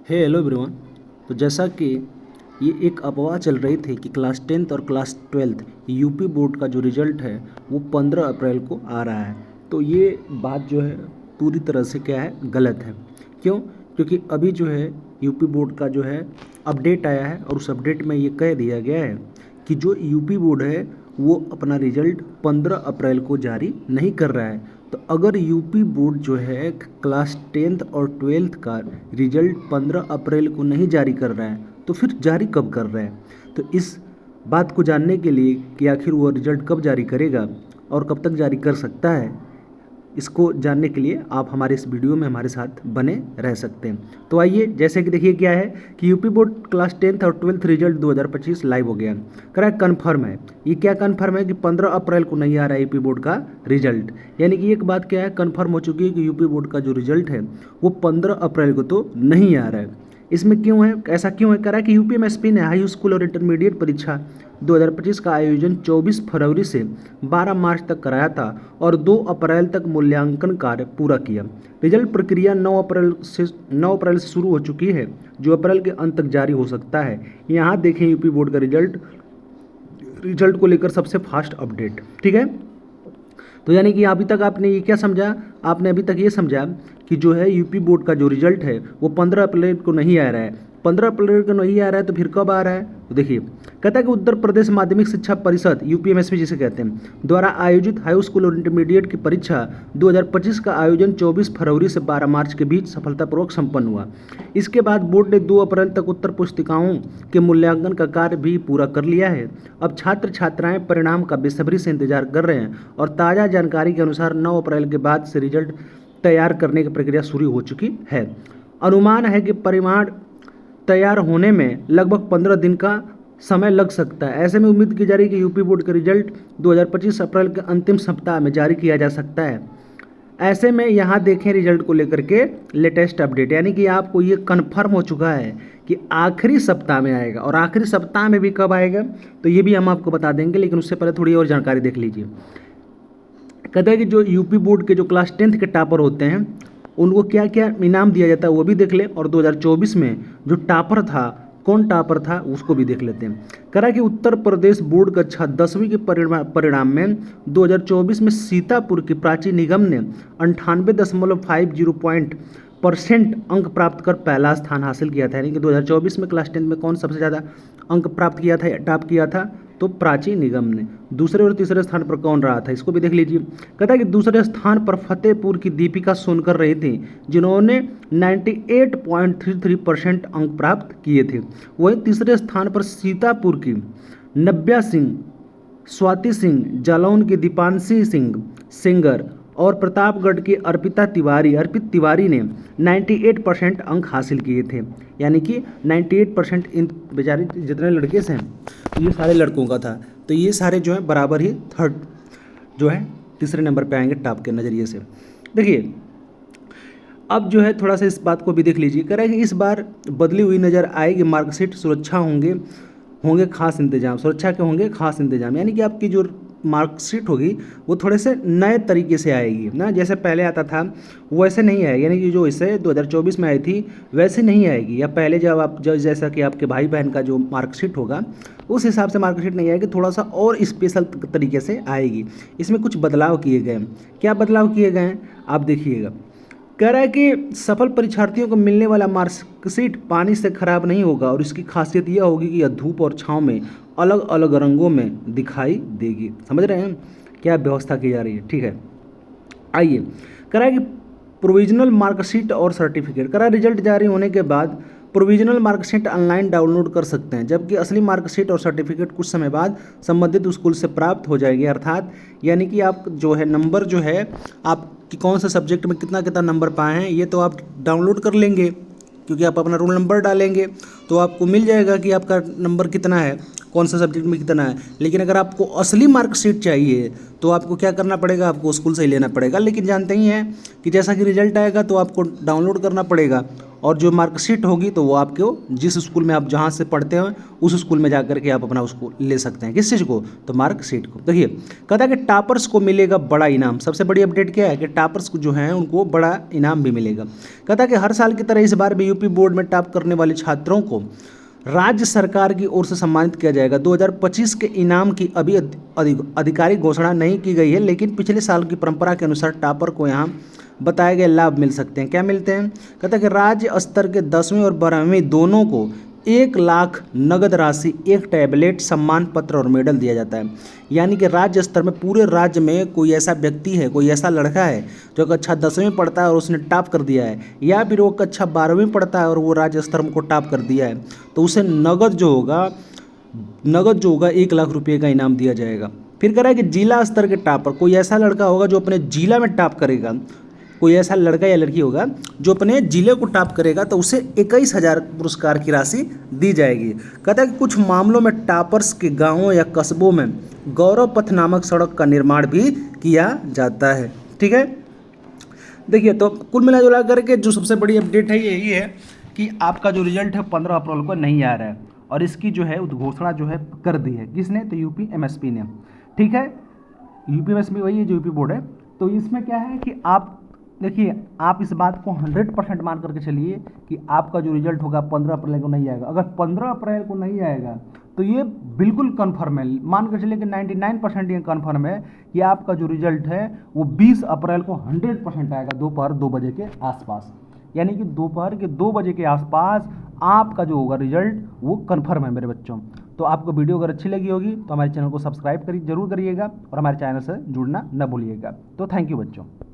Hello everyone. तो जैसा कि ये एक अफवाह चल रही थी कि क्लास 10th और क्लास 12th यूपी बोर्ड का जो रिज़ल्ट है वो 15 अप्रैल को आ रहा है। तो ये बात जो है पूरी तरह से क्या है, गलत है। क्यों? क्योंकि अभी जो है यूपी बोर्ड का जो है अपडेट आया है और उस अपडेट में ये कह दिया गया है कि जो यूपी बोर्ड है वो अपना रिज़ल्ट 15 अप्रैल को जारी नहीं कर रहा है। तो अगर यूपी बोर्ड जो है क्लास 10th और 12th का रिजल्ट 15 अप्रैल को नहीं जारी कर रहा है तो फिर जारी कब कर रहा है? तो इस बात को जानने के लिए कि आखिर वो रिजल्ट कब जारी करेगा और कब तक जारी कर सकता है, इसको जानने के लिए आप हमारे इस वीडियो में हमारे साथ बने रह सकते हैं। तो आइए, जैसे कि देखिए क्या है कि यूपी बोर्ड क्लास 10th और 12th रिजल्ट 2025 लाइव हो गया। करा कन्फर्म है। ये क्या कन्फर्म है कि 15 अप्रैल को नहीं आ रहा है यूपी बोर्ड का रिजल्ट। यानी कि एक बात क्या है, कन्फर्म हो चुकी है कि यूपी बोर्ड का जो रिजल्ट है वो 15 अप्रैल को तो नहीं आ रहा है। इसमें क्यों है, ऐसा क्यों है? करा कि यूपी में एमएसपी ने हाई स्कूल और इंटरमीडिएट परीक्षा 2025 का आयोजन 24 फरवरी से 12 मार्च तक कराया था और 2 अप्रैल तक मूल्यांकन कार्य पूरा किया। रिजल्ट प्रक्रिया 9 अप्रैल से शुरू हो चुकी है, जो अप्रैल के अंत तक जारी हो सकता है। यहाँ देखें यूपी बोर्ड का रिजल्ट को लेकर सबसे फास्ट अपडेट। ठीक है, तो यानी कि अभी तक आपने ये क्या समझा? आपने अभी तक ये समझा कि जो है यूपी बोर्ड का जो रिजल्ट है वो 15 अप्रैल को नहीं आ रहा है। 15 अप्रैल को नहीं आ रहा है तो फिर कब आ रहा है? तो देखिए, कहता है कि उत्तर प्रदेश माध्यमिक शिक्षा परिषद यूपीएमएसपी जिसे कहते हैं द्वारा आयोजित हाई स्कूल और इंटरमीडिएट की परीक्षा 2025 का आयोजन 24 फरवरी से 12 मार्च के बीच सफलतापूर्वक संपन्न हुआ। इसके बाद बोर्ड ने 2 अप्रैल तक उत्तर पुस्तिकाओं के मूल्यांकन का कार्य भी पूरा कर लिया है। अब छात्र छात्राएं परिणाम का बेसब्री से इंतजार कर रहे हैं और ताज़ा जानकारी के अनुसार 9 अप्रैल के बाद से रिजल्ट तैयार करने की प्रक्रिया शुरू हो चुकी है। अनुमान है कि परिणाम तैयार होने में लगभग 15 दिन का समय लग सकता है। ऐसे में उम्मीद की जा रही है कि यूपी बोर्ड का रिजल्ट 2025 अप्रैल के अंतिम सप्ताह में जारी किया जा सकता है। ऐसे में यहाँ देखें रिजल्ट को लेकर के लेटेस्ट अपडेट, यानी कि आपको ये कन्फर्म हो चुका है कि आखिरी सप्ताह में आएगा। और आखिरी सप्ताह में भी कब आएगा तो ये भी हम आपको बता देंगे, लेकिन उससे पहले थोड़ी और जानकारी देख लीजिए। कहते हैं कि जो यूपी बोर्ड के जो क्लास 10th के टॉपर होते हैं उनको क्या क्या इनाम दिया जाता है वो भी देख लें, और 2024 में जो टॉपर था, कौन टॉपर था उसको भी देख लेते हैं। करा कि उत्तर प्रदेश बोर्ड कक्षा 10वीं के परिणाम में 2024 में सीतापुर की प्राची निगम ने 98.50% अंक प्राप्त कर पहला स्थान हासिल किया था। यानी कि 2024 में क्लास 10th में कौन सबसे ज़्यादा अंक प्राप्त किया था या टॉप किया था? तो प्राची निगम ने। दूसरे और तीसरे स्थान पर कौन रहा था इसको भी देख लीजिए। कहता है कि दूसरे स्थान पर फतेहपुर की दीपिका सोनकर रही थी, जिन्होंने 98.33% अंक प्राप्त किए थे। वहीं तीसरे स्थान पर सीतापुर की नव्या सिंह, स्वाति सिंह, जालौन की दीपांशी सिंह सिंगर और प्रतापगढ़ की अर्पित तिवारी ने 98% अंक हासिल किए थे। यानी कि 98% इन बेचारे जितने लड़के हैं तो ये सारे लड़कों का था। तो ये सारे जो है बराबर ही थर्ड जो है तीसरे नंबर पे आएंगे टॉप के नज़रिए से। देखिए, अब जो है थोड़ा सा इस बात को भी देख लीजिए। कह रहा है कि इस बार बदली हुई नज़र आएगी मार्कशीट, सुरक्षा होंगे खास इंतजाम, सुरक्षा के होंगे खास इंतजाम। यानी कि आपकी जो मार्कशीट होगी वो थोड़े से नए तरीके से आएगी ना, जैसे पहले आता था वैसे नहीं आएगी। यानी कि जो इसे 2024 में आई थी वैसे नहीं आएगी, या पहले जब जैसा कि आपके भाई बहन का जो मार्कशीट होगा उस हिसाब से मार्कशीट नहीं आएगी, थोड़ा सा और स्पेशल तरीके से आएगी। इसमें कुछ बदलाव किए गए हैं। क्या बदलाव किए गए हैं आप देखिएगा। कह रहा है कि सफल परीक्षार्थियों को मिलने वाला मार्कशीट पानी से खराब नहीं होगा और इसकी खासियत यह होगी कि यह धूप और छांव में अलग अलग रंगों में दिखाई देगी। समझ रहे हैं क्या व्यवस्था की जा रही है? ठीक है, आइए। कह रहा है कि प्रोविजनल मार्कशीट और सर्टिफिकेट, कह रहा है रिजल्ट जारी होने के बाद प्रोविजनल मार्कशीट ऑनलाइन डाउनलोड कर सकते हैं, जबकि असली मार्कशीट और सर्टिफिकेट कुछ समय बाद संबंधित स्कूल से प्राप्त हो जाएगी। अर्थात यानी कि आप जो है नंबर जो है आप कि कौन से सब्जेक्ट में कितना कितना नंबर पाए हैं ये तो आप डाउनलोड कर लेंगे, क्योंकि आप अपना रोल नंबर डालेंगे तो आपको मिल जाएगा कि आपका नंबर कितना है, कौन सा सब्जेक्ट में कितना है। लेकिन अगर आपको असली मार्कशीट चाहिए तो आपको क्या करना पड़ेगा? आपको स्कूल से ही लेना पड़ेगा। लेकिन जानते ही हैं कि जैसा कि रिजल्ट आएगा तो आपको डाउनलोड करना पड़ेगा और जो मार्कशीट होगी तो वो आपको जिस स्कूल में आप जहाँ से पढ़ते हैं उस स्कूल में जाकर के आप अपना उसको ले सकते हैं। किस चीज़ को? तो मार्कशीट को। देखिए कहता है कि टॉपर्स को मिलेगा बड़ा इनाम। सबसे बड़ी अपडेट क्या है कि टॉपर्स को जो हैं उनको बड़ा इनाम भी मिलेगा। कहता है कि हर साल की तरह इस बार भी यूपी बोर्ड में टॉप करने वाले छात्रों को राज्य सरकार की ओर से सम्मानित किया जाएगा। 2025 के इनाम की अभी आधिकारिक घोषणा नहीं की गई है, लेकिन पिछले साल की परंपरा के अनुसार टॉपर को यहाँ बताए गए लाभ मिल सकते हैं। क्या मिलते हैं? कहता है कि राज्य स्तर के 10वीं और 12वीं दोनों को 1 लाख नगद राशि, एक टैबलेट, सम्मान पत्र और मेडल दिया जाता है। यानी कि राज्य स्तर में पूरे राज्य में कोई ऐसा व्यक्ति है, कोई ऐसा लड़का है जो कक्षा 10वीं पढ़ता है और उसने टॉप कर दिया है, या फिर वो कक्षा 12वीं पढ़ता है और वो राज्य स्तर में को टॉप कर दिया है, तो उसे नगद जो होगा 1 लाख रुपये का इनाम दिया जाएगा। फिर कह रहा है कि जिला स्तर के टॉपर, कोई ऐसा लड़का होगा जो अपने जिला में टॉप करेगा, कोई ऐसा लड़का या लड़की होगा जो अपने जिले को टॉप करेगा, तो उसे 21,000 पुरस्कार की राशि दी जाएगी। कहता है कि कुछ मामलों में टॉपर्स के गांवों या कस्बों में गौरव पथ नामक सड़क का निर्माण भी किया जाता है। ठीक है, देखिए तो कुल मिला करके जो सबसे बड़ी अपडेट है यही है कि आपका जो रिजल्ट है 15 अप्रैल को नहीं आ रहा है, और इसकी जो है घोषणा जो है कर दी है। किसने? तो यूपी एमएसपी ने। ठीक है, यूपी एमएसपी वही है जो यूपी बोर्ड है। तो इसमें क्या है कि आप देखिए, आप इस बात को 100% मान करके चलिए कि आपका जो रिजल्ट होगा 15 अप्रैल को नहीं आएगा। अगर 15 अप्रैल को नहीं आएगा तो ये बिल्कुल कन्फर्म है, मान कर चलिए कि 99% ये कन्फर्म है कि आपका जो रिजल्ट है वो 20 अप्रैल को 100% आएगा दोपहर 2 बजे के आसपास। यानी कि दोपहर के 2 बजे के आसपास आपका जो होगा रिजल्ट वो कन्फर्म है मेरे बच्चों। तो आपको वीडियो अगर अच्छी लगी होगी तो हमारे चैनल को सब्सक्राइब जरूर करिएगा और हमारे चैनल से जुड़ना न भूलिएगा। तो थैंक यू बच्चों।